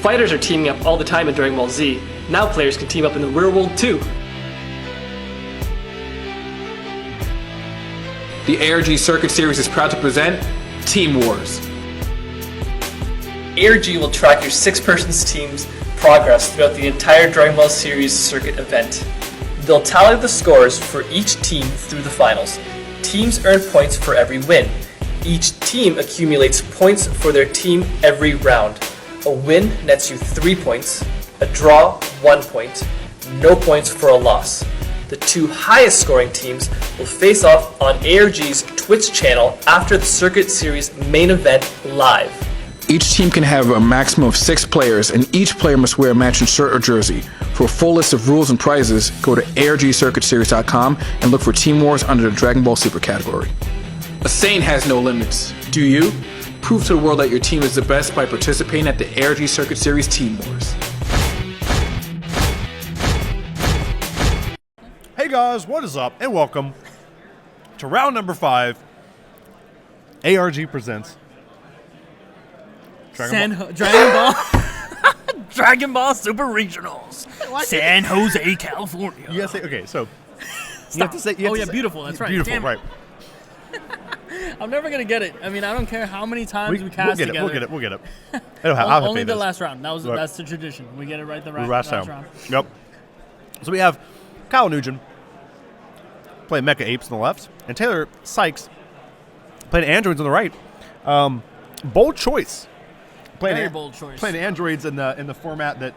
fighters are teaming up all the time in Dragon Ball Z. Now players can team up in the real world too. The ARG Circuit Series is proud to present Team Wars. ARG will track your 6-person team's progress throughout the entire Dragon Ball Series circuit event. They'll tally the scores for each team through the finals. Teams earn points for every win. Each team accumulates points for their team every round. A win nets you 3 points, a draw 1 point, no points for a loss. The 2 highest scoring teams will face off on ARG's Twitch channel after the Circuit Series main event live. Each team can have a maximum of 6 players, and each player must wear a matching shirt or jersey. For a full list of rules and prizes, go to argcircuitseries.com and look for Team Wars under the Dragon Ball Super category. A saying has no limits. Do you? Prove to the world that your team is the best by participating at the ARG Circuit Series Team Wars. Hey guys, what is up? And welcome to round number 5. ARG presents Dragon Ball Dragon Ball Super Regionals, San Jose, California. You gotta say, okay, so you have to say. Beautiful. That's right. Beautiful, Damn right? I'm never gonna get it. I mean, I don't care how many times we cast together. We'll get it. I'll have only the this. last round. That's the tradition. We get it right the last round. Yep. So we have Kyle Nguyen playing Mecha Apes on the left, and Taylor Sykes playing Androids on the right. Bold choice. Very bold choice. Playing Androids in the format that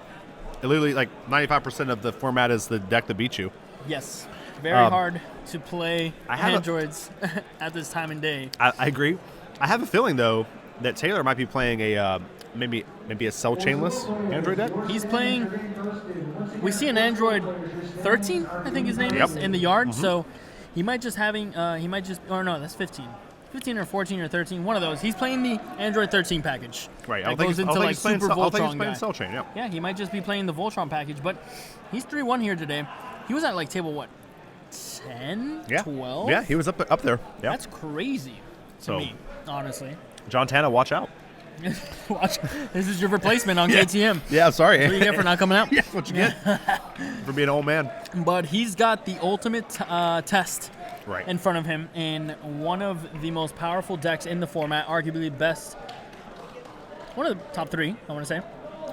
literally like 95% of the format is the deck that beats you. Yes. Very hard to play Androids at this time and day. I agree. I have a feeling though that Taylor might be playing a maybe a cell chainless Android deck. He's playing. We see an Android 13, I think his name is, in the yard. So he might just or no, that's 15. 15 or 14 or 13, one of those. He's playing the Android 13 package. Right. That goes into like Super Voltron guy. Cell Chain, yeah. Yeah, he might just be playing the Voltron package, but he's 3-1 here today. He was at like table what? 10? Yeah. 12? Yeah, he was up there. Yeah. That's crazy to me, honestly. John Tana, watch out. Watch. This is your replacement on KTM. Yeah, sorry. That's what you get for not coming out. Yeah, what you get for being an old man. But he's got the ultimate test in front of him in one of the most powerful decks in the format, arguably best, one of the top 3, I want to say,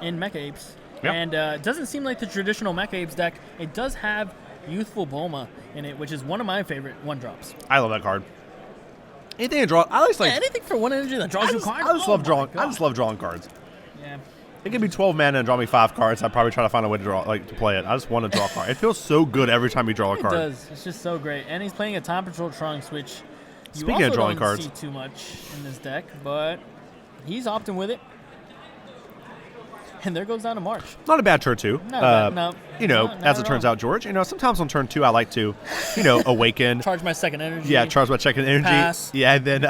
in Mecha Apes. Yep. And it doesn't seem like the traditional Mecha Apes deck. It does have Youthful Bulma in it, which is one of my favorite 1-drops. I love that card. Anything to draw, I always like anything for 1 energy that draws you cards. I just love drawing. I just love drawing cards. Yeah. It can be 12 mana and draw me 5 cards. I'd probably try to find a way to to play it. I just want to draw a card. It feels so good every time you draw a card. It does. It's just so great. And he's playing a Time Patrol Trunks, which Speaking you also of drawing don't cards, see too much in this deck, but he's opting with it. And there goes down to March. Not a bad turn 2. No. As it turns out, George, sometimes on turn 2 I like to, awaken. Charge my second energy. Yeah, charge my second energy. Pass. Yeah, and then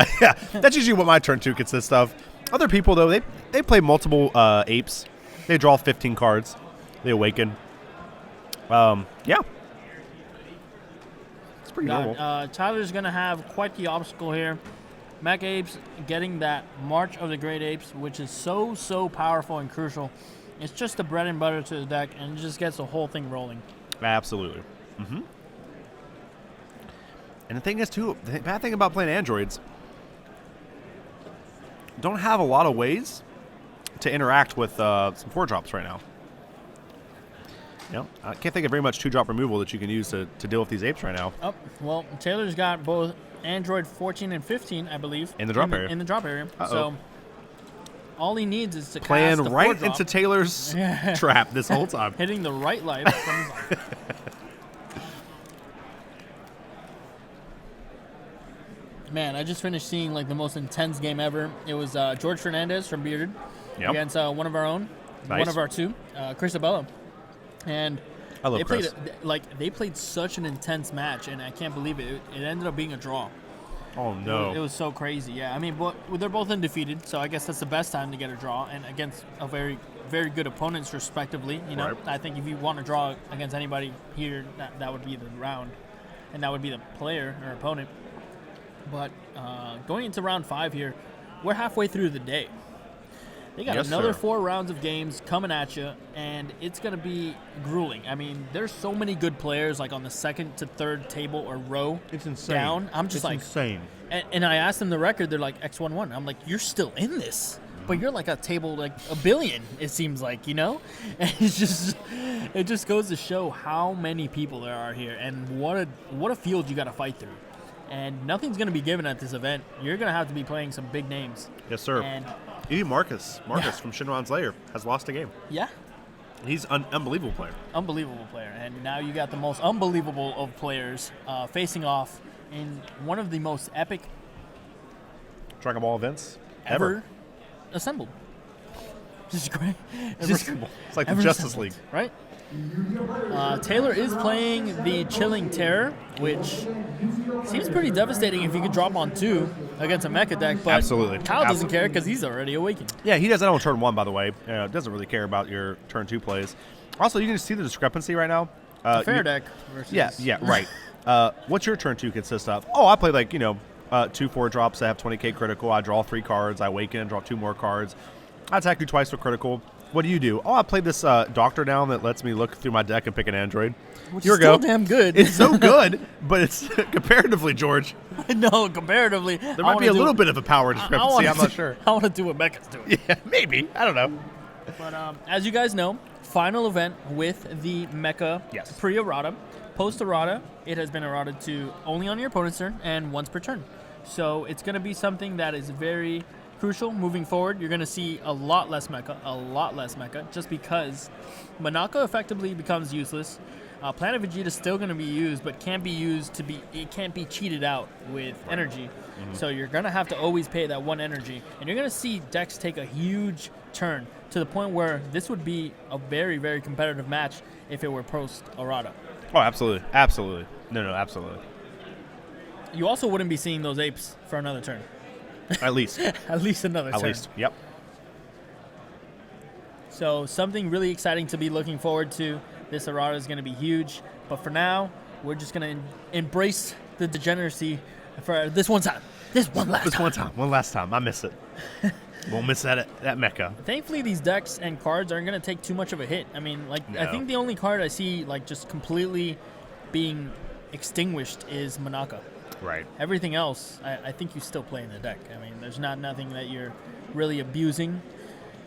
that's usually what my turn 2 consists of. Other people though, they play multiple apes. They draw 15 cards. They awaken. Yeah. It's pretty normal. Tyler's going to have quite the obstacle here. Mech Apes getting that March of the Great Apes, which is so powerful and crucial. It's just the bread and butter to the deck, and it just gets the whole thing rolling. Absolutely. Mm-hmm. And the thing is, too, the bad thing about playing Androids, don't have a lot of ways to interact with some 4-drops right now. I can't think of very much 2-drop removal that you can use to deal with these apes right now. Oh, well, Taylor's got both Android 14 and 15, I believe. In the drop area. In the drop area. So all he needs is to playing cast the right 4-drop. into Taylor's trap this whole time. Hitting the right life from his life. Man, I just finished seeing like the most intense game ever. It was George Fernandez from Bearded against one of our own, one of our 2, Chris Abello. And I love Chris. They played such an intense match, and I can't believe it. It ended up being a draw. Oh, no. It was so crazy, yeah. I mean, they're both undefeated, so I guess that's the best time to get a draw, and against a very, very good opponents, respectively. Right. I think if you want to draw against anybody here, that would be the round, and that would be the player or opponent. But going into round 5 here, we're halfway through the day. They got another 4 rounds of games coming at you, and it's going to be grueling. I mean, there's so many good players, like on the second to third table or row. It's insane. Down. I'm just insane. And I asked them the record. They're like X11. I'm like, you're still in this, but you're like a table like a billion. It seems like, you know. And it just goes to show how many people there are here, and what a field you got to fight through. And nothing's going to be given at this event. You're going to have to be playing some big names. Yes, sir. And even Marcus from Shinron's Lair has lost a game. yeah. He's an unbelievable player. Unbelievable player. And now you got the most unbelievable of players facing off in one of the most epic Dragon Ball events ever assembled. Just great. It's like the Justice League. Right? Taylor is playing the Chilling Terror, which seems pretty devastating if you could drop on 2 against a Mecha deck, but Absolutely. Kyle doesn't care because he's already awakened. Yeah, he does that on turn 1, by the way. Doesn't really care about your turn 2 plays. Also, you can see the discrepancy right now. A fair deck versus... Yeah, right. What's your turn 2 consist of? Oh, I play 2 4-drops. I have 20k critical. I draw 3 cards. I awaken, draw 2 more cards. I attack you twice for critical. What do? Oh, I played this doctor down that lets me look through my deck and pick an android. Which is still damn good. It's so good, but it's comparatively, George. No, comparatively. There might be a little bit of a power discrepancy. I'm not sure. I want to do what Mecha's doing. Yeah, maybe. I don't know. But as you guys know, final event with the Mecha pre-errata. Post-errata, it has been errated to only on your opponent's turn and once per turn. So it's going to be something that is very crucial moving forward. You're going to see a lot less Mecha, just because Monaka effectively becomes useless. Planet Vegeta is still going to be used, but can't be cheated out with energy. So you're going to have to always pay that 1 energy, and you're going to see decks take a huge turn to the point where this would be a very, very competitive match if it were post-errata. Oh, absolutely. No, absolutely. You also wouldn't be seeing those apes for another turn. At least. At least another turn. At least, yep. So something really exciting to be looking forward to. This errata is going to be huge. But for now, we're just going to embrace the degeneracy for this one time. One last time. I miss it. Won't miss that Mecha. Thankfully, these decks and cards aren't going to take too much of a hit. I mean, I think the only card I see just completely being extinguished is Monaka. Right. Everything else, I think you still play in the deck. I mean, there's nothing that you're really abusing.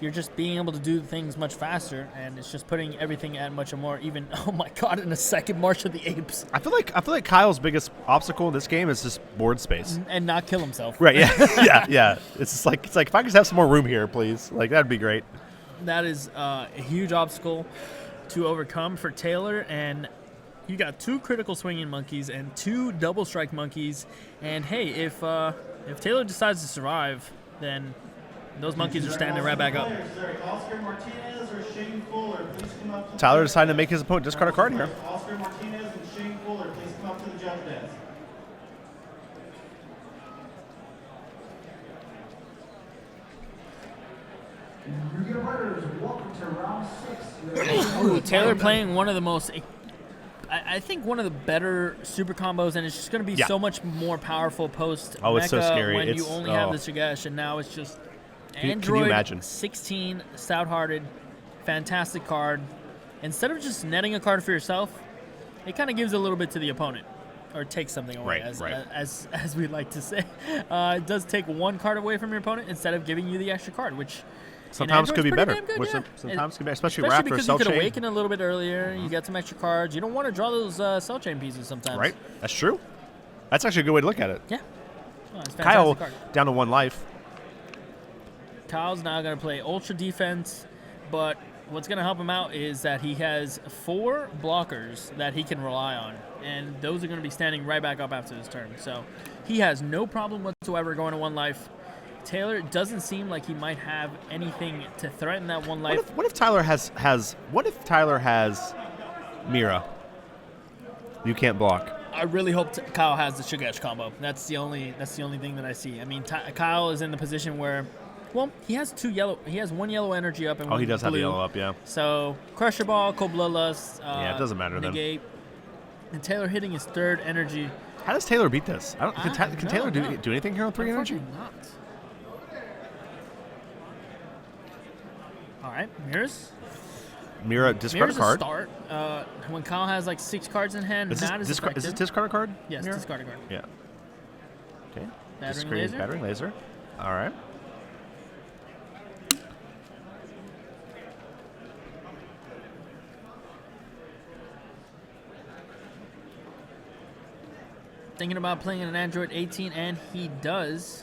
You're just being able to do things much faster, and it's just putting everything at much more even. Oh my God! In a second, March of the Apes. I feel like Kyle's biggest obstacle in this game is just board space and not kill himself. Right? Yeah, yeah. It's just like if I could just have some more room here, please. Like that'd be great. That is a huge obstacle to overcome for Taylor, and you got 2 critical swinging monkeys and 2 double strike monkeys. And hey, if Taylor decides to survive, then those monkeys are standing right back up. Tyler decided to make his opponent discard a card here. Oscar Martinez and Shane Fuller, please come up to the judge desk. Ooh, Taylor playing one of the most, I think one of the better super combos, and it's just going to be so much more powerful post Mecha it's so scary. When you only have the Shigesh, and now it's just Android can you imagine? 16, stout-hearted, fantastic card. Instead of just netting a card for yourself, it kind of gives a little bit to the opponent, or takes something away, as we like to say. It does take 1 card away from your opponent instead of giving you the extra card, which sometimes could be better. Good, sometimes could be, especially because after you cell could chain. awaken a little bit earlier. You get some extra cards. You don't want to draw those cell chain pieces sometimes. Right, that's true. That's actually a good way to look at it. Yeah. Oh, it's a Kyle card. down to 1 life. Kyle's now going to play Ultra Defense, but what's going to help him out is that he has 4 blockers that he can rely on, and those are going to be standing right back up after this turn. So he has no problem whatsoever going to 1 life. Taylor doesn't seem like he might have anything to threaten that 1 life. What if Tyler has Mira? You can't block. I really hope Kyle has the Shigesh combo. That's the only thing that I see. I mean, Kyle is in the position where, well, he has 2 yellow. He has 1 yellow energy up and 1 he does blue. have the yellow up, yeah. So Crusher Ball, Cold Bloodlust. Yeah, it doesn't matter negate. And Taylor hitting his 3rd energy. How does Taylor beat this? Can Taylor do anything here on 3 energy? Not. right, mirrors. Mirror, discard a Mirrors card. start. When Kyle has like 6 cards in hand, Is not this, as effective. is it discard a card? Yes, Mirror? discard a card. Yeah. Okay. Battering Discard laser. Battering laser. All right. Thinking about playing an Android 18, and he does.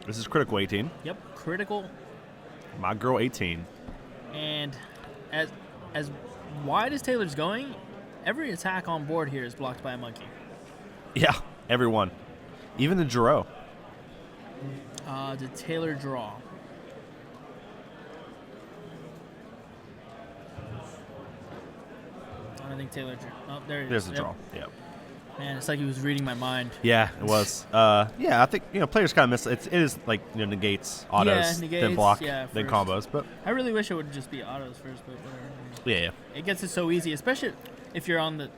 This is critical 18. Yep, critical. My girl 18. And as wide as Taylor's going, every attack on board here is blocked by a monkey. Yeah, everyone. Even the Jiro. Did Taylor draw? I don't think Taylor drew. Oh, there he There's is. the Yep. draw. Yeah. Man, it's like he was reading my mind. Yeah, it was. Yeah, I think players kind of miss it. It is like negates, autos, then negates, block, yeah, then first. combos. But I really wish it would just be autos first, but whatever. yeah. It gets it so easy, especially if you're on the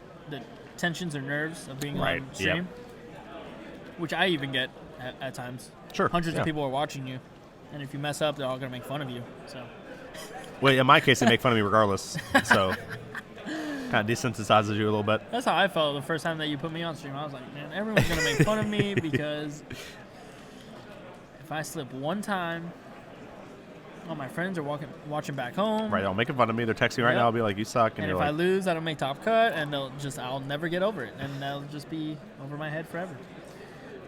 tensions or nerves of being Right, on stream, which I even get at times. Sure. Hundreds yeah. of people are watching you, and if you mess up, they're all gonna make fun of you. So Well, in my case, they make fun of me regardless. So kind of desensitizes you a little bit. that's how I felt the first time that you put me on stream. I was like, man, everyone's gonna make fun of me because if I slip one time, all my friends are watching back home. Right, they'll make fun of me. They're texting right Yep. now. I'll be like, you suck. And you're if I like, lose, I don't make top cut, and I'll never get over it, and that'll just be over my head forever.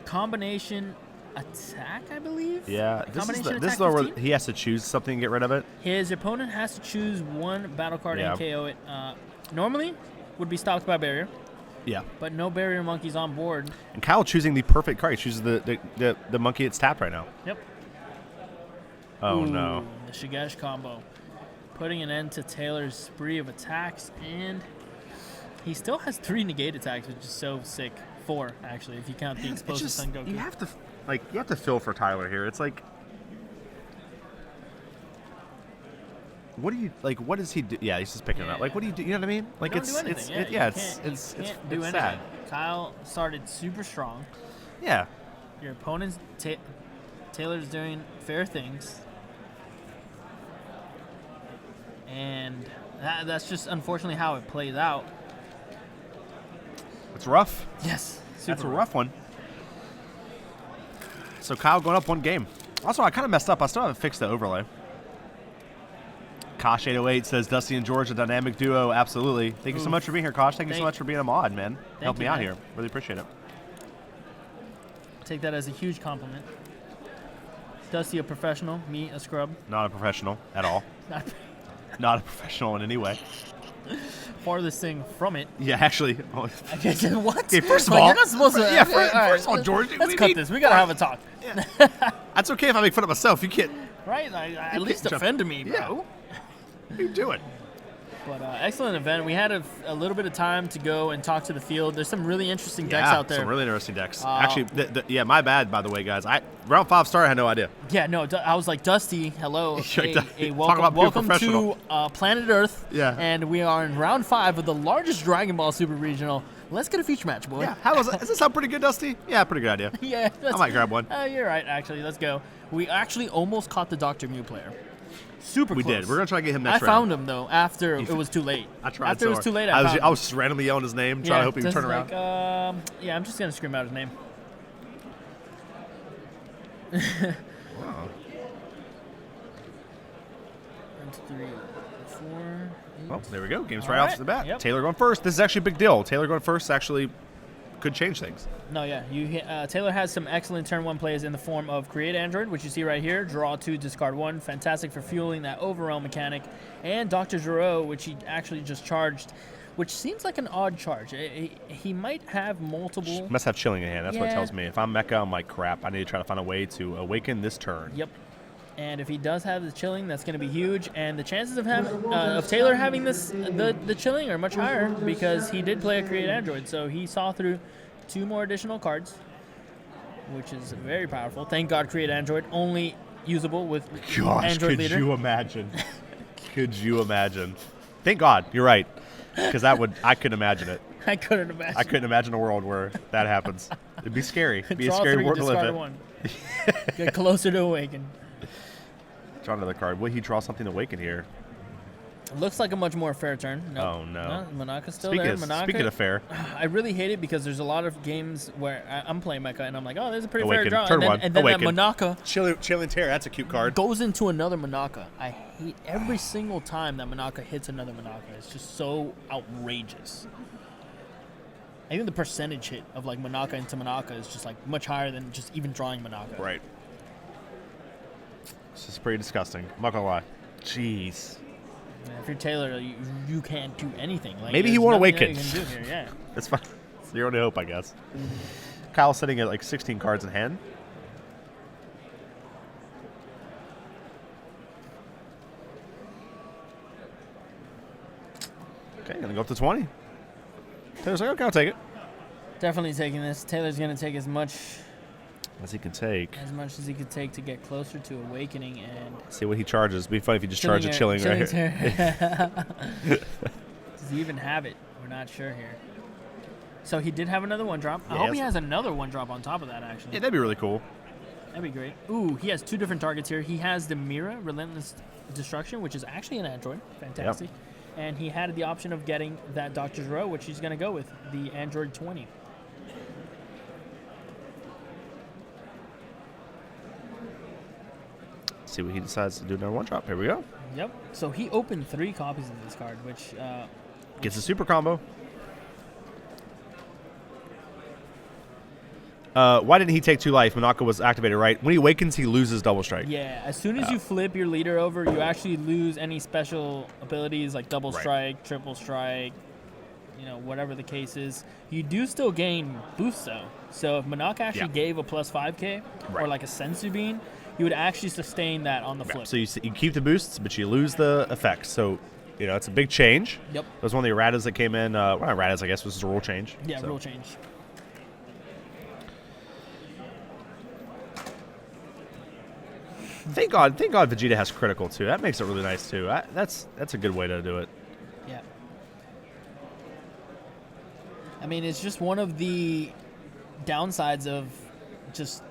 Combination attack, I believe. yeah, this is Combination this is attack the where 15? he has to choose something and get rid of it. His opponent has to choose one battle card Yeah. and KO it. Normally, would be stopped by barrier, Yeah. but no barrier monkeys on board. And Kyle choosing the perfect card. He chooses the monkey that's tapped right now. Yep. Oh Ooh, no. The Shigesh combo, putting an end to Taylor's spree of attacks, and he still has 3 negate attacks, which is so sick. 4 actually, if you count the It's explosive just Sun Goku. you have to feel for Tyler here. It's like, what do you like? What does he do? Yeah, he's just picking it up. Like, what do you do? You know what I mean? Like, Don't it's do anything. it's Yeah, it, you yeah, can't- it's you it's can't do it's anything. sad. Kyle started super strong. Yeah. Your opponent's Taylor's doing fair things, and that's just unfortunately how it plays out. It's rough. Yes, super That's a rough one. So Kyle going up 1 game. Also, I kind of messed up. I still haven't fixed the overlay. Kosh808 says Dusty and George, a dynamic duo. Absolutely. Thank you so much for being here, Kosh. Thank you so much for being a mod, man. Help me you, out man. here. Really appreciate it. Take that as a huge compliment. Dusty a professional, me a scrub. Not a professional at all. Not Not a professional in any way. farthest thing from it. Yeah, actually. I guess what? Okay, first of Like, all, you're not supposed to. yeah, okay, first all of all, George, let's we cut need- this. We gotta have a talk, That's okay if I make fun of myself. You can't. right? At least jump- defend me, bro. Yeah. What are you doing? But excellent event. We had a little bit of time to go and talk to the field. There's some really interesting decks out there. Some really interesting decks. Actually, yeah, my bad, by the way, guys. Round 5 start, I had no idea. Yeah, no, I was like, Dusty, hello. Talk about being Welcome professional. to Planet Earth. Yeah. And we are in round 5 of the largest Dragon Ball Super Regional. Let's get a feature match, boy. Yeah. How was it? Does this sound pretty good, Dusty? Yeah, pretty good idea. Yeah. I might grab one. You're right, actually. Let's go. We actually almost caught the Dr. Mew player. Super We close. did. We're going to try to get him I next round. found him, though, after it was too late. I tried After so it was hard. too late, I found him. was just randomly yelling his name, trying to hope he would just turn around. like, yeah, I'm just going to scream out his name. Wow. 1, 2, 3, 4. Well, there we go. Game's All right off right. the bat. Yep. Taylor going first. This is actually a big deal. Taylor going first actually could change things. No, yeah. Taylor has some excellent turn 1 plays in the form of Create Android, which you see right here. Draw 2, discard 1. Fantastic for fueling that overwhelm mechanic. And Dr. Giro, which he actually just charged, which seems like an odd charge. He might have multiple. Must have chilling in hand. That's what it Yeah. tells me. If I'm Mecha, I'm like, crap. I need to try to find a way to awaken this turn. Yep. And if he does have the chilling, that's going to be huge. And the chances of Taylor having the chilling are much higher because he did play a Create Android. So he saw through 2 more additional cards, which is very powerful. Thank God Create Android only usable with Gosh, Android could Leader. you imagine? Could you imagine? Thank God, you're right. Because I couldn't imagine it. I couldn't imagine. I couldn't imagine a world where that happens. It'd be scary. It'd be a Draw scary 3, world to live discard in. 1. Get closer to Awaken. Draw another card. Will he draw something to Awaken here? Looks like a much more fair turn. Nope. Oh, no. Monaka's still Speaking there. speaking of fair. I really hate it because there's a lot of games where I'm playing Mecha and I'm like, oh, there's a pretty fair Awaken. draw. Turn one. And then that Awaken. Monaka Chilling Tear, that's a cute card. goes into another Monaka. I hate every single time that Monaka hits another Monaka. It's just so outrageous. Even the percentage hit of like Monaka into Monaka is just like much higher than just even drawing Monaka. Right. This is pretty disgusting. I'm not gonna lie. Jeez. If you're Taylor, you can't do anything. Like, Maybe he there's won't nothing Awaken. that you can do here. Yeah. It's fine. It's your only hope, I guess. Kyle's sitting at like 16 cards in hand. Okay, gonna go up to 20. Taylor's like, okay, I'll take it. Definitely taking this. Taylor's gonna take as much As he can take. as he could take to get closer to Awakening and See what he charges. It'd be funny if he just charged a chilling right here. Does he even have it? We're not sure here. So he did have another one drop. I Yeah, hope he it's- has another one drop on top of that, actually. Yeah, that'd be really cool. That'd be great. Ooh, he has two different targets here. He has the Mira, Relentless Destruction, which is actually an Android. Fantastic. And he had the option of getting that Doctor's Row, which he's going to go with, the Android 20. See what he decides to do another one drop. Here we go. Yep. So he opened 3 copies of this card, which Gets a super combo. Why didn't he take 2 life? Monaka was activated, right? When he awakens, he loses double strike. yeah, as soon as you flip your leader over, you actually lose any special abilities like double Right. strike, triple strike, whatever the case is. You do still gain boosts though. So if Monaka actually gave a plus 5k or Right. like a Sensu Bean, you would actually sustain that on the flip. So you keep the boosts, but you lose the effects. So, it's a big change. Yep. It was one of the erratas that came in. Well, not erratas, I guess. This is a rule change. Yeah, So. rule change. Thank God Vegeta has critical, too. That makes it really nice, too. That's a good way to do it. Yeah. I mean, it's just one of the downsides of just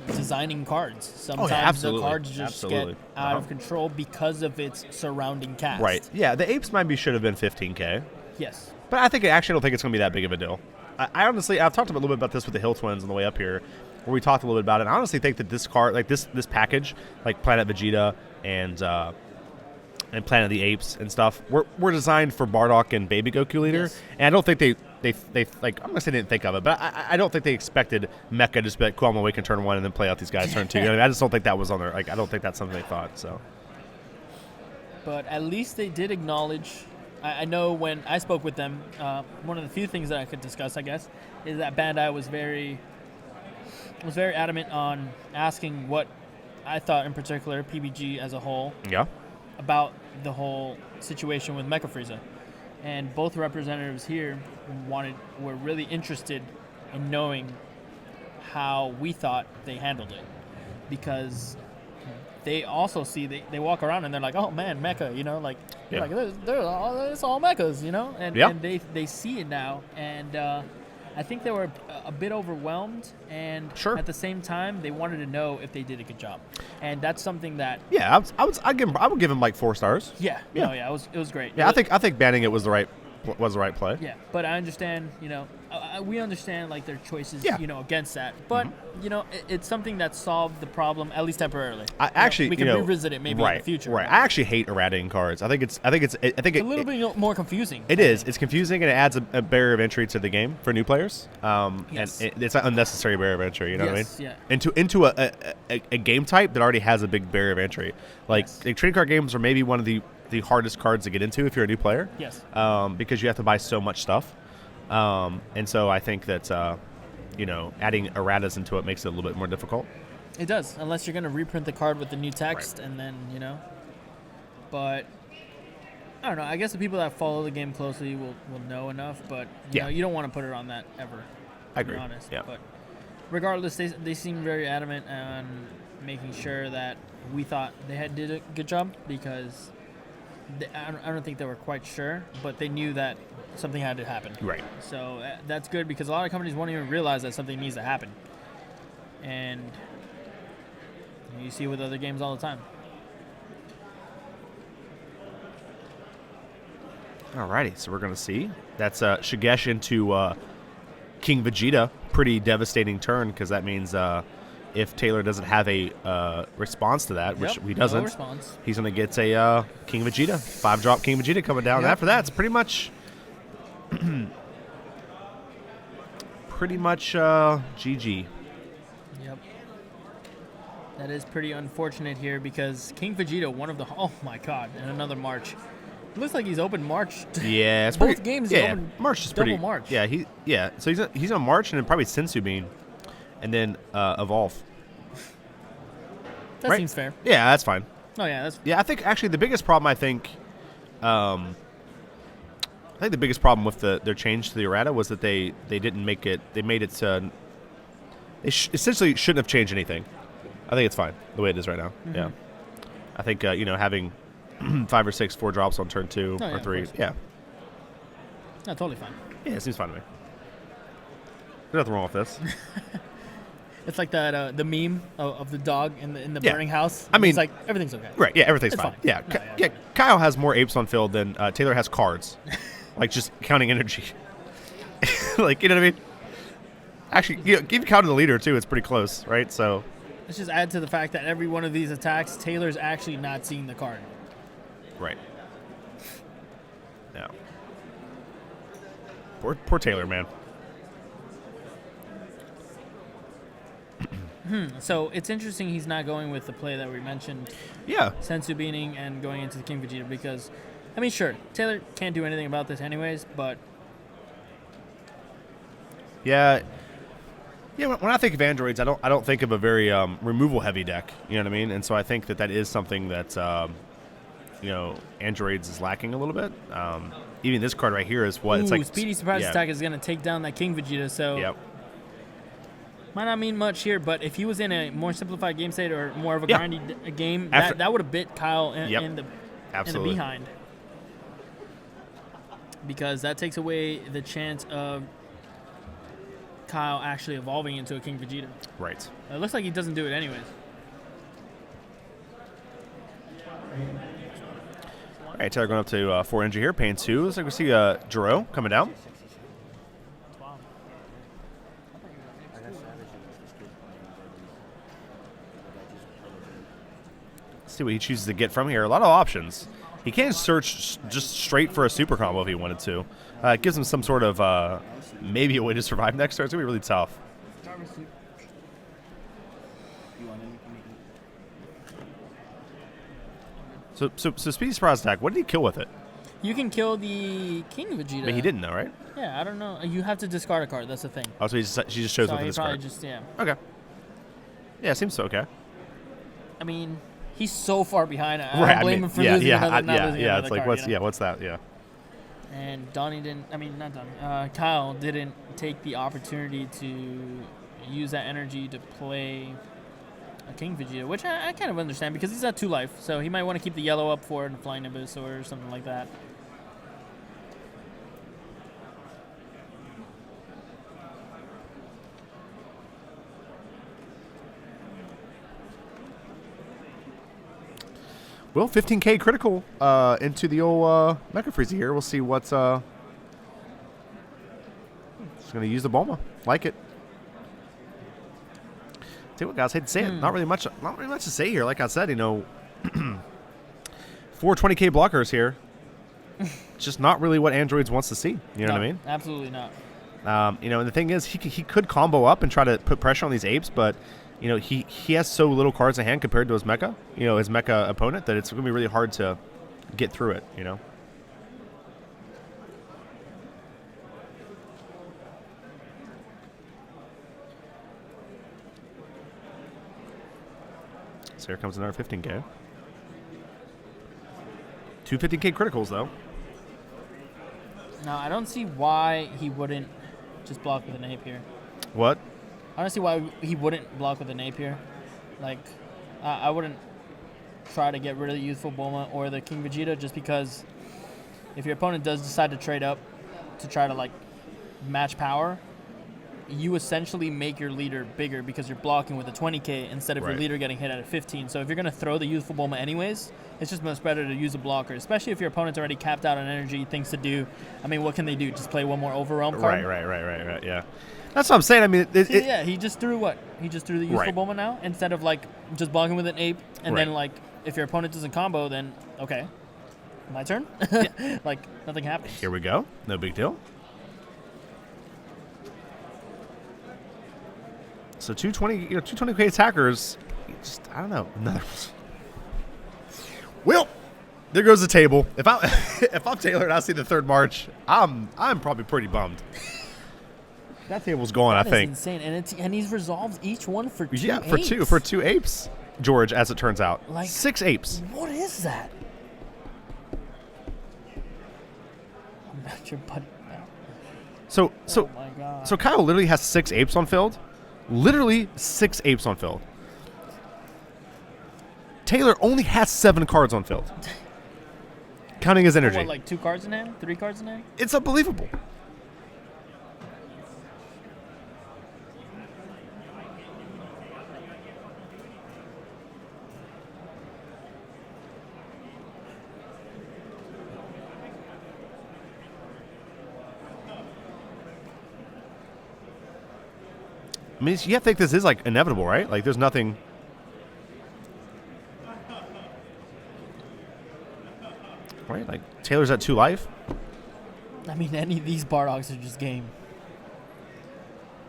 designing cards. Sometimes the absolutely. cards just Absolutely. get out of control because of its surrounding cast. Right. Yeah, the apes maybe should have been 15k. Yes. But I actually don't think it's going to be that big of a deal. I honestly, I've talked a little bit about this with the Hill Twins on the way up here, where we talked a little bit about it. And I honestly think that this card, like this package, like Planet Vegeta and Planet of the Apes and stuff, were designed for Bardock and Baby Goku Leader. Yes. And I don't think they like, I'm going to say they didn't think of it, but I don't think they expected Mecha to just be like, cool, I'm going to Awaken turn 1 and then play out these guys turn 2. I just don't think that was on their, like, I don't think that's something they thought, so. But at least they did acknowledge. I know when I spoke with them, one of the few things that I could discuss, I guess, is that Bandai was very adamant on asking what I thought in particular, PBG as a whole, Yeah. about the whole situation with Mecha Frieza. And both representatives here were really interested in knowing how we thought they handled it. Because they also see, they walk around and they're like, oh man, Mecha, Yeah. like, it's all Mechas, and, Yeah. and they see it now. And I think they were a bit overwhelmed, and Sure. at the same time, they wanted to know if they did a good job. And that's something that, Yeah, I would give him like 4 stars. yeah, Yeah. no, yeah, it was great. Yeah, I think banning it was the right play. Yeah, but I understand, we understand like their choices, Yeah. against that. But, it's something that solved the problem, at least temporarily. I actually, we can revisit it maybe in the future. Right. I actually hate errating cards. I think It's a little bit more confusing. It is. It's confusing and it adds a barrier of entry to the game for new players. Yes. And it's an unnecessary barrier of entry. You know what I mean? Yes, yeah. Into a game type that already has a big barrier of entry. Like Yes. the trading card games are maybe one of the hardest cards to get into if you're a new player. Yes. Because you have to buy so much stuff. And so I think that adding erratas into it makes it a little bit more difficult. It does, unless you're going to reprint the card with the new text, Right. and then, But, I don't know. I guess the people that follow the game closely will know enough, but, you don't want to put it on that ever. I to be agree. honest. Yeah. But regardless, they seem very adamant on making sure that we thought they did a good job, because I don't think they were quite sure, but they knew that something had to happen. Right. So that's good, because a lot of companies won't even realize that something needs to happen. And you see with other games all the time. Alrighty, so we're going to see. That's Shigesh into King Vegeta. Pretty devastating turn, because that means if Taylor doesn't have a response to that, which he doesn't, he's going to get a King Vegeta. 5-drop King Vegeta coming down. And after that, it's pretty much GG. Yep. That is pretty unfortunate here, because King Vegeta, one of the... Oh, my God. And another March. It looks like he's open March. Yeah. It's both games he's open March is double pretty... March. Yeah, so he's on March and then probably Sensu Bean. And then Evolve. That seems fair. Yeah, that's fine. Oh, yeah. Yeah, I think actually the biggest problem, the biggest problem with their change to the errata was that they didn't make it. They made it to. They essentially shouldn't have changed anything. I think it's fine the way it is right now. Mm-hmm. Yeah, I think having 5 or 6 4-drops on turn 2 or 3. Yeah, no, totally fine. Yeah, it seems fine to me. There's nothing wrong with this. It's like that the meme of the dog in the burning house. I mean, it's like everything's okay. Right? Yeah, everything's fine. Yeah, yeah. Kyle has more apes on field than Taylor has cards. Like, just counting energy. Like, you know what I mean? Actually, even counting the leader, too, it's pretty close, right? So let's just add to the fact that every one of these attacks, Taylor's actually not seeing the card. Right. Yeah. Poor Taylor, man. So it's interesting he's not going with the play that we mentioned. Yeah. Sensu beaning and going into the King Vegeta, because, I mean, sure, Taylor can't do anything about this anyways, but... Yeah. Yeah, when I think of androids, I don't think of a very removal-heavy deck, you know what I mean? And so I think that is something that, androids is lacking a little bit. Even this card right here is what... it's like Speedy Surprise Attack is going to take down that King Vegeta, so... Yep. Might not mean much here, but if he was in a more simplified game state or more of a grindy game, that would have bit Kyle in the behind. Because that takes away the chance of Kyle actually evolving into a King Vegeta. Right. It looks like he doesn't do it anyways. All right, Taylor going up to 4 energy here, paying 2. Looks like we see Jiro coming down. See what he chooses to get from here. A lot of options. He can search just straight for a super combo if he wanted to. It gives him some sort of maybe a way to survive next turn. It's going to be really tough. So Speedy Surprise Attack, what did he kill with it? You can kill the King Vegeta. But he didn't know, right? Yeah, I don't know. You have to discard a card. That's the thing. Oh, so she just shows with this card. Okay. Yeah, it seems so okay. I mean... He's so far behind. I don't blame him for losing another it's like, card, what's that? Yeah. And Kyle didn't take the opportunity to use that energy to play a King Vegeta, which I kind of understand, because he's at 2 life, so he might want to keep the yellow up for it and Flying Nimbus or something like that. Well, 15K critical into the old Mecha Frieza here. We'll see what's... Just going to use the Bulma. Like it. Tell you what, guys, hate to say it. Not really much to say here. Like I said, 4 20K blockers here. Just not really what Androids wants to see. You know what I mean? Absolutely not. And the thing is, he could combo up and try to put pressure on these apes, but... he has so little cards in hand compared to his mecha, his mecha opponent, that it's going to be really hard to get through it, So here comes another 15K. 2 15K criticals, though. No, I don't see why he wouldn't just block with an ape here. What? I don't see why he wouldn't block with an ape here. Like, I wouldn't try to get rid of the Youthful Bulma or the King Vegeta, just because if your opponent does decide to trade up to try to, match power, you essentially make your leader bigger because you're blocking with a 20k instead of your Right. leader getting hit at a 15. So if you're going to throw the youthful Bulma anyways, it's just much better to use a blocker, especially if your opponent's already capped out on energy, things to do. I mean, what can they do? Just play one more overwhelm card? Right. Yeah. That's what I'm saying. I mean, Yeah, he just threw what? He just threw the youthful Right. Bulma now instead of like just blocking with an ape and then Right. like if your opponent doesn't combo, then okay, my turn. Like nothing happens. here we go. No big deal. So 220k attackers. Just I don't know. Well, there goes the table. If I'm Taylor and I see the third march, I'm probably pretty bummed. That table's gone. That I is think. insane, and he's resolved each one for two. Yeah, apes. for two apes, George. As it turns out, Like- 6 apes. What is that? I'm not your buddy. So Oh my god. so Kyle literally has 6 apes on field. Literally 6 apes on field. Taylor only has 7 cards on field, counting his energy. What, like 2 cards in hand? 3 cards in hand? It's unbelievable. I mean, you have to think this is like inevitable, right? Like, there's nothing. Right? Like, Taylor's at 2 life. I mean, any of these Bardogs are just game.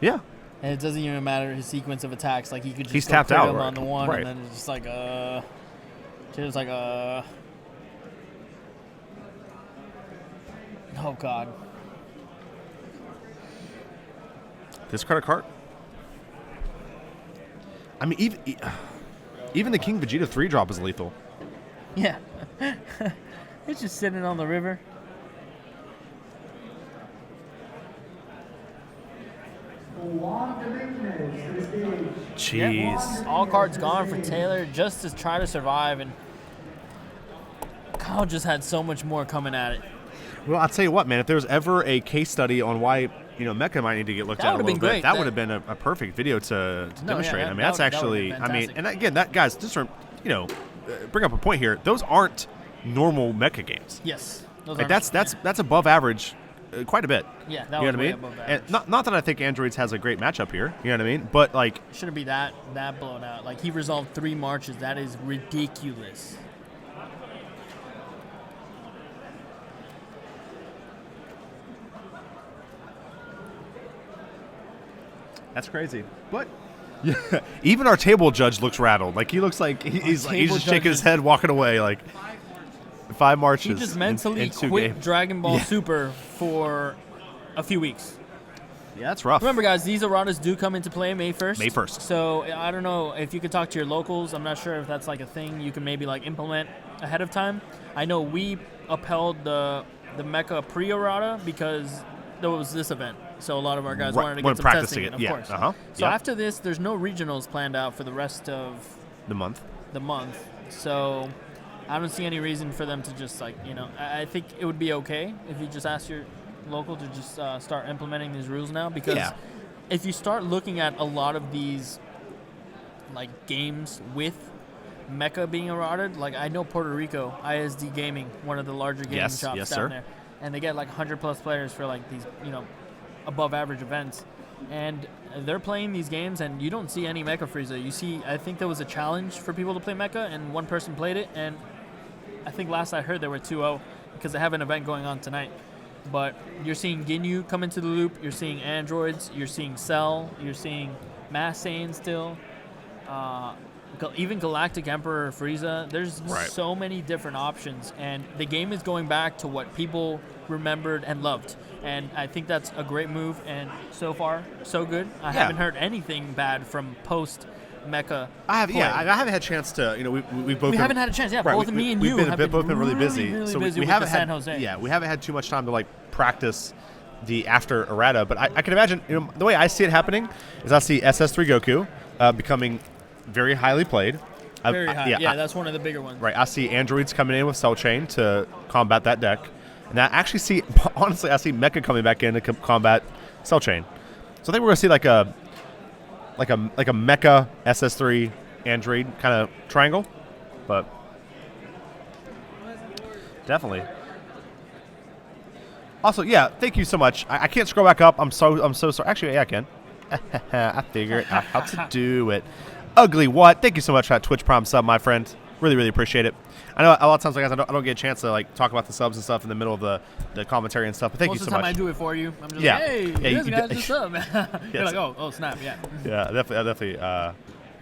Yeah. And it doesn't even matter his sequence of attacks. Like, he could just He's go tapped crit out, him right. on the one, Right. and then it's just like, Taylor's like, oh, God. Discard a card. I mean, even the King Vegeta 3-drop is lethal. Yeah. It's just sitting on the river. Jeez. Yep. All cards gone for Taylor just to try to survive, and Kyle just had so much more coming at it. Well, I'll tell you what, man. If there was ever a case study on why Mecha might need to get looked That at a would've little been bit, great. that would have been a perfect video to demonstrate. yeah, I mean, that that's would- that actually. would've I been mean, fantastic. and again, that guys, just from bring up a point here. Those aren't normal Mecha games. Yes. Those Like aren't- that's above average, quite a bit. Yeah, that You know was what I way mean? above And average. not that I think Androids has a great matchup here. You know what I mean? But like, Shouldn't be that blown out. Like, he resolved 3 marches. That is ridiculous. that's crazy. But yeah, even our table judge looks rattled. Like he looks like he's table just shaking judge his is- head, walking away. Like 5 marches. He just mentally in 2 quit games. Dragon Ball Yeah. Super for a few weeks. Yeah, that's rough. Remember, guys, these erratas do come into play May 1st. May 1st. So I don't know if you could talk to your locals. I'm not sure if that's like a thing you can maybe like implement ahead of time. I know we upheld the Mecha pre-errata because there was this event. So a lot of our guys Right, wanted to when get some practicing testing it, in, of yeah, course. uh-huh, So yeah. after this, there's no regionals planned out for the rest of the month. the month. So I don't see any reason for them to just I think it would be okay if you just ask your local to just start implementing these rules now, because Yeah. if you start looking at a lot of these like games with Mecha being eroded, like I know Puerto Rico, ISD Gaming, one of the larger gaming Yes, shops yes, down sir. there, and they get like 100 plus players for like these above average events. And they're playing these games, and you don't see any Mecha Frieza. You see, I think there was a challenge for people to play Mecha, and one person played it, and I think last I heard they were 2-0 because they have an event going on tonight. But you're seeing Ginyu come into the loop, you're seeing androids, you're seeing Cell, you're seeing Mass Saiyan still, even Galactic Emperor Frieza. There's Right. so many different options, and the game is going back to what people remembered and loved. And I think that's a great move, and so far, so good. I Yeah. haven't heard anything bad from post Mecha. I have, play. yeah, I haven't had a chance to, we both. We haven't had a chance. Yeah, Right, both me and you we've have both been really busy. really so busy we with haven't the had, San Jose. Yeah, we haven't had too much time to like practice the after errata. But I can imagine, the way I see it happening is I see SS3 Goku becoming very highly played. Very high. Yeah, I- that's one of the bigger ones. Right, I see androids coming in with Cell Chain to combat that deck, and I actually see, honestly, I see Mecha coming back in to combat Cell Chain. So I think we're gonna see like a Mecha SS3 Android kind of triangle, but definitely. Also, yeah, thank you so much. I can't scroll back up. I'm so sorry. Actually, yeah, I can. I figured out how to do it. Ugly what? Thank you so much for that Twitch Prime sub, my friend. Really, really appreciate it. I know a lot of times, like, I don't get a chance to like talk about the subs and stuff in the middle of the commentary and stuff. But thank you so much. Most of the time, I do it for you. I'm just Yeah. like, hey, Yeah, this guy's just sub. You're like, oh, snap, yeah. Yeah, definitely. I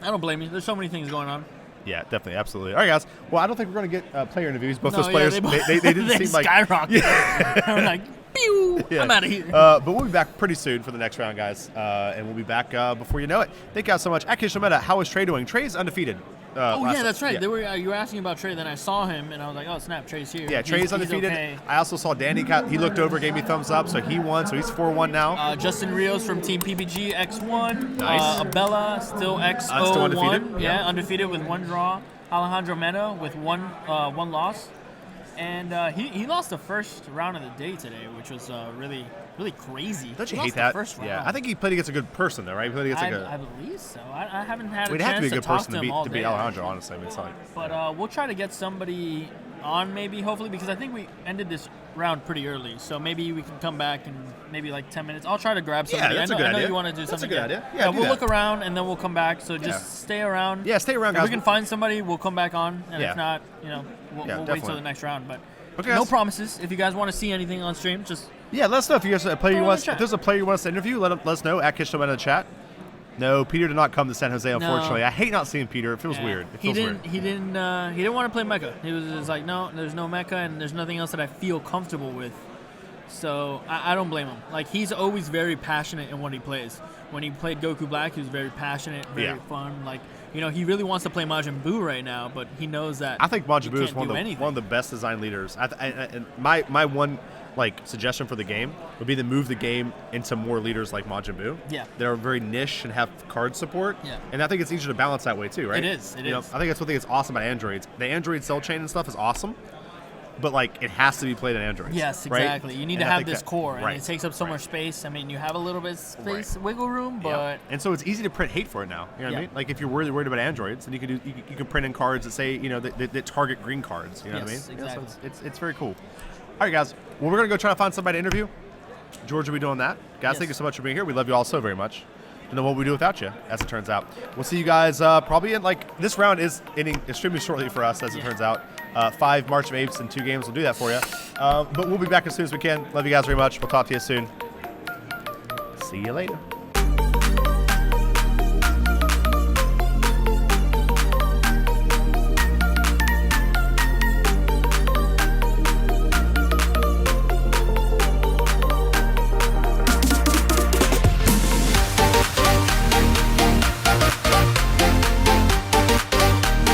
don't blame you. There's so many things going on. Yeah, definitely, absolutely. All right, guys. Well, I don't think we're going to get player interviews. Both No, those players, they didn't they seem like skyrocketed. Yeah. I'm like, pew, Yeah. I'm out of here. But we'll be back pretty soon for the next round, guys. And we'll be back before you know it. Thank you guys so much. At KitchenTableMeta, how is Trey doing? Trey's undefeated. Yeah, that's right. Yeah. You were asking about Trey, then I saw him, and I was like, oh, snap, Trey's here. Yeah, Trey's He's undefeated. okay. I also saw Danny. He looked over, gave me thumbs up, so he won. So he's 4-1 now. Justin Rios from Team PBG, X1. Nice. Abella, still X01. Still undefeated. Yeah, undefeated with 1 draw. Alejandro Mena with one loss. And he lost the first round of the day today, which was really crazy. Don't you He hate lost the that? first round. Yeah, I think he played against a good person, though, right? He played against like I believe so. I haven't had a We'd have to chance be a good talk person to him all to day, beat Alejandro, honestly. I mean, it's like, But we'll try to get somebody on maybe, hopefully, because I think we ended this round pretty early. So maybe we can come back in maybe like 10 minutes. I'll try to grab somebody. that's I a good know idea. you want to do something. That's a good idea. Yeah, do we'll that. look around and then we'll come back. So just stay around. Yeah, stay around, If guys. we can find somebody, we'll come back on. And Yeah. if not, we'll wait definitely. till the next round. But Okay, no guys. promises. If you guys want to see anything on stream, just Yeah, let us know if you guys a player you Throw it in want. the chat. If there's a player you want us to interview, let us know at KitchenTableMeta in the chat. No, Peter did not come to San Jose, unfortunately. I hate not seeing Peter. It feels weird. It feels weird. He didn't want to play Mecha. He was just like, no, there's no Mecha, and there's nothing else that I feel comfortable with. So I don't blame him. Like, he's always very passionate in what he plays. When he played Goku Black, he was very passionate, very fun. Like, he really wants to play Majin Buu right now, but he knows that. I think Majin you Buu is can't one do of the best design leaders. And my one suggestion for the game would be to move the game into more leaders like Majin Buu. Yeah. That are very niche and have card support. Yeah. And I think it's easier to balance that way too, right? It is. It is. I think that's what is awesome about Androids. The Android cell chain and stuff is awesome, but like it has to be played on Androids. Yes, right? exactly. You need And to I have think this that- core, and right, it takes up so right. much space. I mean, you have a little bit of space, wiggle room, but Yeah. And so it's easy to print hate for it now. You know what I Yeah. mean? Like if you're really worried about Androids, then you can print in cards that say that target green cards. You know what I mean? Yes, Yeah, so exactly. it's very cool. All right, guys. Well, we're gonna go try to find somebody to interview. George will be doing that. Guys, thank you so much for being here. We love you all so very much. Don't know what we do without you, as it turns out. We'll see you guys probably in this round is ending extremely shortly for us, as it turns out. 5 March of Apes and 2 games will do that for you. But we'll be back as soon as we can. Love you guys very much. We'll talk to you soon. See you later.